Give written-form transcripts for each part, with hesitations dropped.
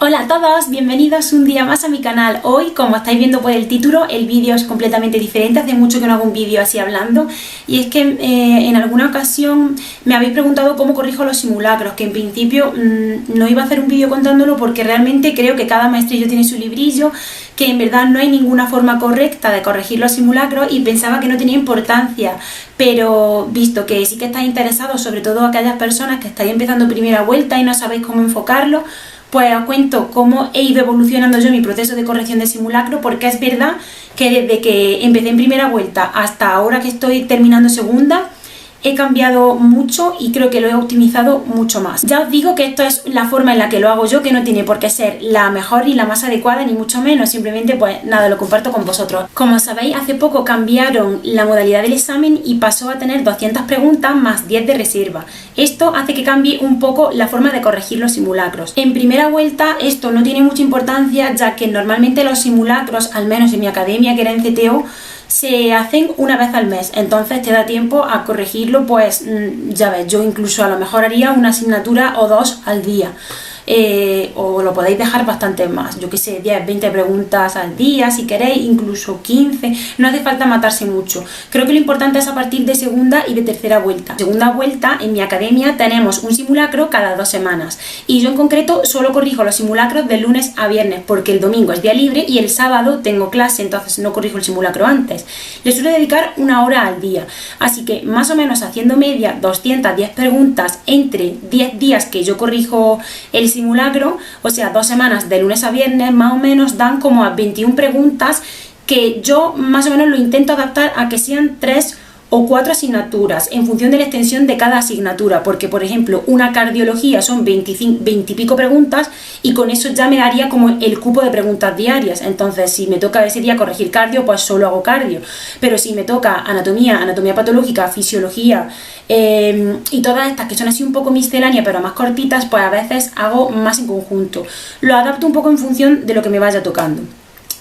Hola a todos, bienvenidos un día más a mi canal. Hoy, como estáis viendo por el título, el vídeo es completamente diferente. Hace mucho que no hago un vídeo así hablando. Y es que en alguna ocasión me habéis preguntado cómo corrijo los simulacros, que en principio no iba a hacer un vídeo contándolo porque realmente creo que cada maestrillo tiene su librillo, que en verdad no hay ninguna forma correcta de corregir los simulacros y pensaba que no tenía importancia. Pero visto que sí que estáis interesados, sobre todo aquellas personas que estáis empezando primera vuelta y no sabéis cómo enfocarlo, pues os cuento cómo he ido evolucionando yo mi proceso de corrección de simulacro, porque es verdad que desde que empecé en primera vuelta hasta ahora que estoy terminando segunda, he cambiado mucho y creo que lo he optimizado mucho más. Ya os digo que esto es la forma en la que lo hago yo, que no tiene por qué ser la mejor y la más adecuada, ni mucho menos, simplemente pues nada, lo comparto con vosotros. Como sabéis, hace poco cambiaron la modalidad del examen y pasó a tener 200 preguntas más 10 de reserva. Esto hace que cambie un poco la forma de corregir los simulacros. En primera vuelta esto no tiene mucha importancia, ya que normalmente los simulacros, al menos en mi academia que era en CTO, se hacen una vez al mes, entonces te da tiempo a corregirlo, pues ya ves, yo incluso a lo mejor haría una asignatura o dos al día. O lo podéis dejar bastante más, yo que sé, 10, 20 preguntas al día si queréis, incluso 15, no hace falta matarse mucho. Creo que lo importante es a partir de segunda y de tercera vuelta. Segunda vuelta, en mi academia tenemos un simulacro cada 2 semanas y yo en concreto solo corrijo los simulacros de lunes a viernes porque el domingo es día libre y el sábado tengo clase, entonces no corrijo el simulacro antes. Le suelo dedicar 1 hora al día, así que más o menos haciendo media 210 preguntas entre 10 días que yo corrijo el simulacro, o sea, 2 semanas de lunes a viernes, más o menos dan como a 21 preguntas, que yo más o menos lo intento adaptar a que sean 3 o 4 asignaturas en función de la extensión de cada asignatura, porque por ejemplo una cardiología son 20 y pico preguntas y con eso ya me daría como el cupo de preguntas diarias. Entonces si me toca ese día corregir cardio, pues solo hago cardio, pero si me toca anatomía patológica, fisiología y todas estas que son así un poco misceláneas pero más cortitas, pues a veces hago más en conjunto. Lo adapto un poco en función de lo que me vaya tocando.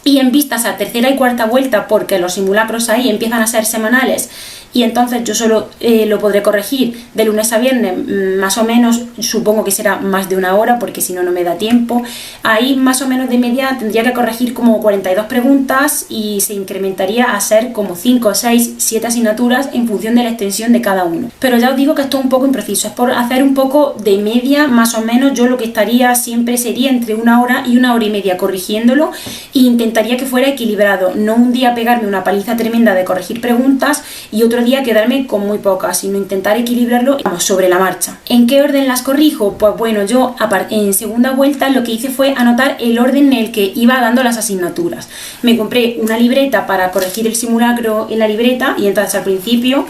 Y en vistas a tercera y cuarta vuelta, porque los simulacros ahí empiezan a ser semanales y entonces yo solo lo podré corregir de lunes a viernes, más o menos, supongo que será más de 1 hora porque si no, no me da tiempo. Ahí más o menos de media tendría que corregir como 42 preguntas y se incrementaría a ser como 5, 6, 7 asignaturas en función de la extensión de cada uno. Pero ya os digo que esto es un poco impreciso, es por hacer un poco de media, más o menos yo lo que estaría siempre sería entre 1 hora y 1 hora y media corrigiéndolo e intentaría que fuera equilibrado, no un día pegarme una paliza tremenda de corregir preguntas y otro día quedarme con muy pocas, sino intentar equilibrarlo sobre la marcha. ¿En qué orden las corrijo? Pues bueno, yo en segunda vuelta lo que hice fue anotar el orden en el que iba dando las asignaturas. Me compré una libreta para corregir el simulacro en la libreta y entonces al principio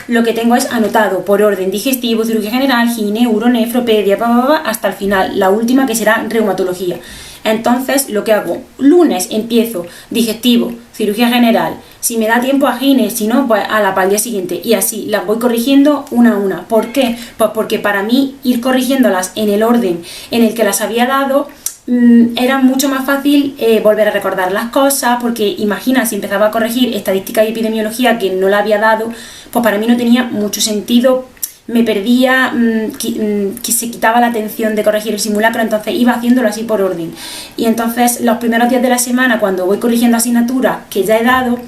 lo que tengo es anotado por orden: digestivo, cirugía general, gine, uro, nefropedia, hasta el final, la última que será reumatología. Entonces lo que hago, lunes empiezo digestivo, cirugía general, si me da tiempo a gine, si no, pues para el día siguiente, y así las voy corrigiendo una a una. ¿Por qué? Pues porque para mí ir corrigiéndolas en el orden en el que las había dado era mucho más fácil volver a recordar las cosas, porque imagina, si empezaba a corregir estadística y epidemiología que no la había dado, pues para mí no tenía mucho sentido, me perdía, que se quitaba la atención de corregir el simulacro, entonces iba haciéndolo así por orden. Y entonces los primeros días de la semana, cuando voy corrigiendo asignaturas que ya he dado,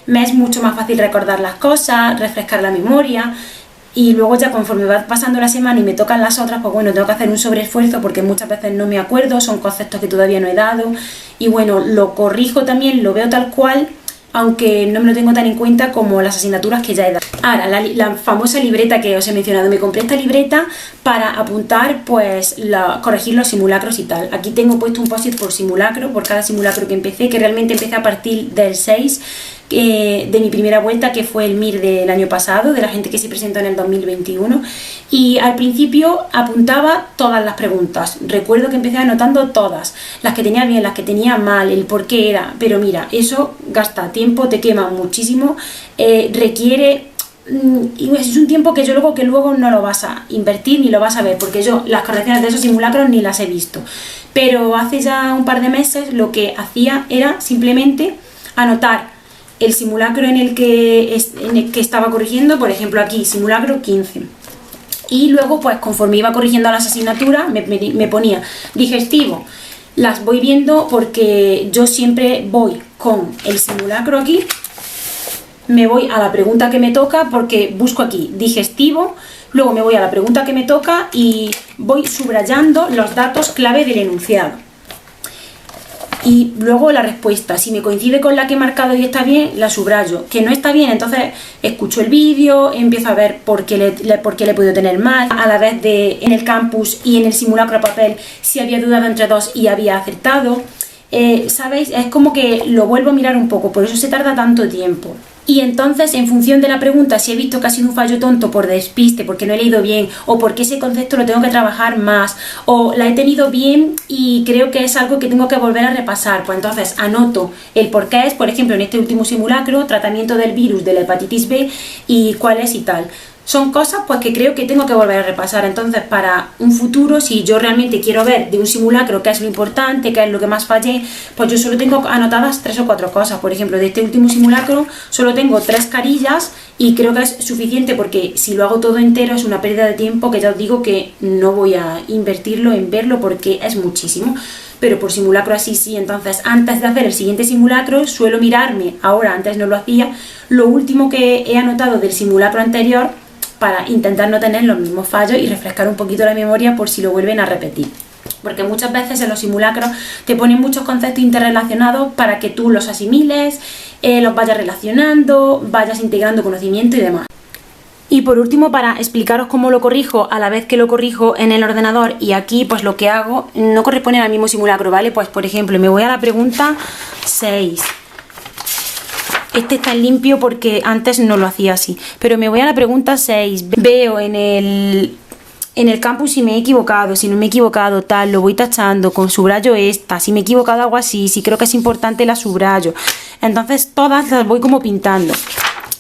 me es mucho más fácil recordar las cosas, refrescar la memoria. Y luego ya conforme va pasando la semana y me tocan las otras, pues bueno, tengo que hacer un sobreesfuerzo porque muchas veces no me acuerdo, son conceptos que todavía no he dado. Y bueno, lo corrijo también, lo veo tal cual, aunque no me lo tengo tan en cuenta como las asignaturas que ya he dado. Ahora, la famosa libreta que os he mencionado, me compré esta libreta para apuntar, pues, corregir los simulacros y tal. Aquí tengo puesto un post-it por simulacro, por cada simulacro que empecé, que realmente empecé a partir del 6 de mi primera vuelta, que fue el MIR del año pasado, de la gente que se presentó en el 2021, y al principio apuntaba todas las preguntas. Recuerdo que empecé anotando todas, las que tenía bien, las que tenía mal, el por qué era, pero mira, eso gasta tiempo, te quema muchísimo, requiere... Y es un tiempo que luego no lo vas a invertir ni lo vas a ver, porque yo las correcciones de esos simulacros ni las he visto. Pero hace ya un par de meses lo que hacía era simplemente anotar el simulacro en el que estaba corrigiendo, por ejemplo aquí, simulacro 15. Y luego, pues conforme iba corrigiendo las asignaturas, me ponía digestivo, las voy viendo porque yo siempre voy con el simulacro aquí, me voy a la pregunta que me toca porque busco aquí digestivo, luego me voy a la pregunta que me toca y voy subrayando los datos clave del enunciado. Y luego la respuesta, si me coincide con la que he marcado y está bien, la subrayo. Que no está bien, entonces escucho el vídeo, empiezo a ver por qué le he podido tener mal. A la vez en el campus y en el simulacro a papel, si había dudado entre dos y había acertado. ¿Sabéis? Es como que lo vuelvo a mirar un poco, por eso se tarda tanto tiempo. Y entonces, en función de la pregunta, si he visto que ha sido un fallo tonto por despiste, porque no he leído bien, o porque ese concepto lo tengo que trabajar más, o la he tenido bien y creo que es algo que tengo que volver a repasar, pues entonces anoto el por qué es, por ejemplo, en este último simulacro, tratamiento del virus de la hepatitis B y cuál es y tal. Son cosas pues que creo que tengo que volver a repasar, entonces para un futuro, si yo realmente quiero ver de un simulacro qué es lo importante, qué es lo que más fallé, pues yo solo tengo anotadas 3 o 4 cosas. Por ejemplo, de este último simulacro solo tengo 3 carillas y creo que es suficiente porque si lo hago todo entero es una pérdida de tiempo que ya os digo que no voy a invertirlo en verlo porque es muchísimo. Pero por simulacro así sí, entonces antes de hacer el siguiente simulacro suelo mirarme, ahora antes no lo hacía, lo último que he anotado del simulacro anterior para intentar no tener los mismos fallos y refrescar un poquito la memoria por si lo vuelven a repetir. Porque muchas veces en los simulacros te ponen muchos conceptos interrelacionados para que tú los asimiles, los vayas relacionando, vayas integrando conocimiento y demás. Y por último, para explicaros cómo lo corrijo a la vez que lo corrijo en el ordenador y aquí pues lo que hago no corresponde al mismo simulacro, ¿vale? Pues por ejemplo me voy a la pregunta 6. Este está en limpio porque antes no lo hacía así, pero me voy a la pregunta 6, veo en el campus si me he equivocado, si no me he equivocado, tal, lo voy tachando, con subrayo esta, si me he equivocado algo así, si creo que es importante la subrayo, entonces todas las voy como pintando.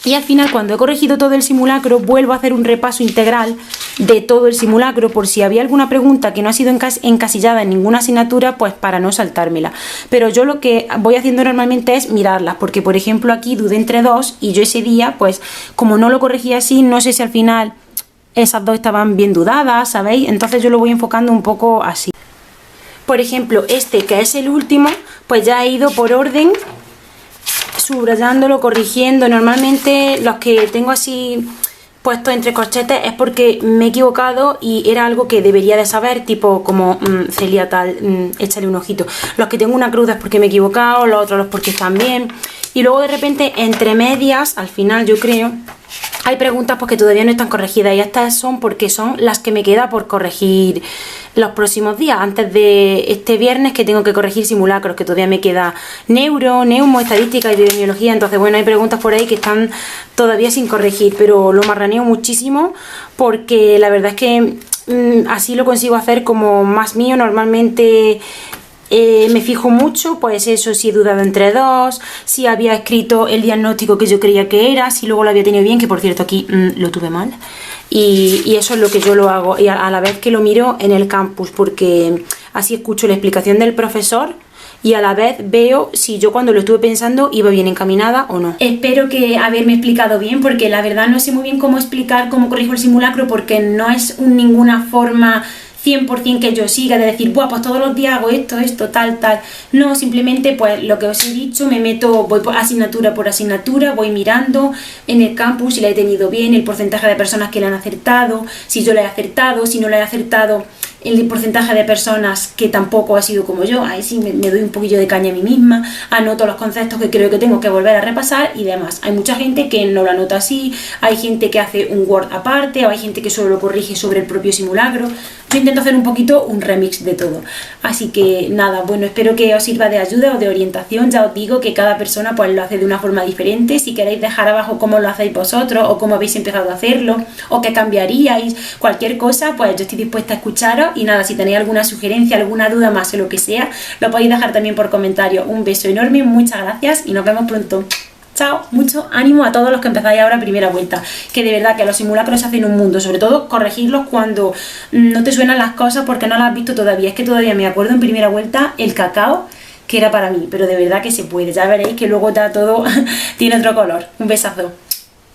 Y al final, cuando he corregido todo el simulacro, vuelvo a hacer un repaso integral de todo el simulacro por si había alguna pregunta que no ha sido encasillada en ninguna asignatura, pues para no saltármela. Pero yo lo que voy haciendo normalmente es mirarlas, porque por ejemplo aquí dudé entre 2 y yo ese día, pues como no lo corregí así, no sé si al final esas 2 estaban bien dudadas, ¿sabéis? Entonces yo lo voy enfocando un poco así. Por ejemplo, este que es el último, pues ya he ido por orden, subrayándolo, corrigiendo. Normalmente los que tengo así puestos entre corchetes es porque me he equivocado y era algo que debería de saber, tipo como Celia tal, échale un ojito. Los que tengo una cruz es porque me he equivocado, los otros porque están bien. Y luego de repente entre medias, al final yo creo, hay preguntas pues que todavía no están corregidas y estas son porque son las que me queda por corregir los próximos días, antes de este viernes que tengo que corregir simulacros, que todavía me queda neuro, neumo, estadística y epidemiología, entonces bueno, hay preguntas por ahí que están todavía sin corregir, pero lo marraneo muchísimo porque la verdad es que así lo consigo hacer como más mío. Normalmente me fijo mucho, pues eso, si he dudado entre 2, si había escrito el diagnóstico que yo creía que era, si luego lo había tenido bien, que por cierto aquí lo tuve mal. Y eso es lo que yo lo hago, y a la vez que lo miro en el campus, porque así escucho la explicación del profesor y a la vez veo si yo cuando lo estuve pensando iba bien encaminada o no. Espero que haberme explicado bien, porque la verdad no sé muy bien cómo explicar cómo corrijo el simulacro, porque no es ninguna forma 100% que yo siga de decir, buah, pues todos los días hago esto, tal. No, simplemente pues lo que os he dicho, me meto, voy por asignatura, voy mirando en el campus si la he tenido bien, el porcentaje de personas que la han acertado, si yo la he acertado, si no la he acertado, el porcentaje de personas que tampoco ha sido como yo, ahí sí me doy un poquillo de caña a mí misma, anoto los conceptos que creo que tengo que volver a repasar y demás. Hay mucha gente que no lo anota así, hay gente que hace un Word aparte, o hay gente que solo lo corrige sobre el propio simulacro. Yo intento hacer un poquito un remix de todo. Así que nada, bueno, espero que os sirva de ayuda o de orientación. Ya os digo que cada persona pues lo hace de una forma diferente. Si queréis dejar abajo cómo lo hacéis vosotros o cómo habéis empezado a hacerlo o qué cambiaríais, cualquier cosa, pues yo estoy dispuesta a escucharos. Y nada, si tenéis alguna sugerencia, alguna duda más o lo que sea, lo podéis dejar también por comentario. Un beso enorme, muchas gracias y nos vemos pronto. Chao, mucho ánimo a todos los que empezáis ahora primera vuelta, que de verdad que los simulacros se hacen un mundo, sobre todo corregirlos cuando no te suenan las cosas porque no las has visto todavía. Es que todavía me acuerdo en primera vuelta el cacao que era para mí, pero de verdad que se puede, ya veréis que luego ya todo tiene otro color. Un besazo.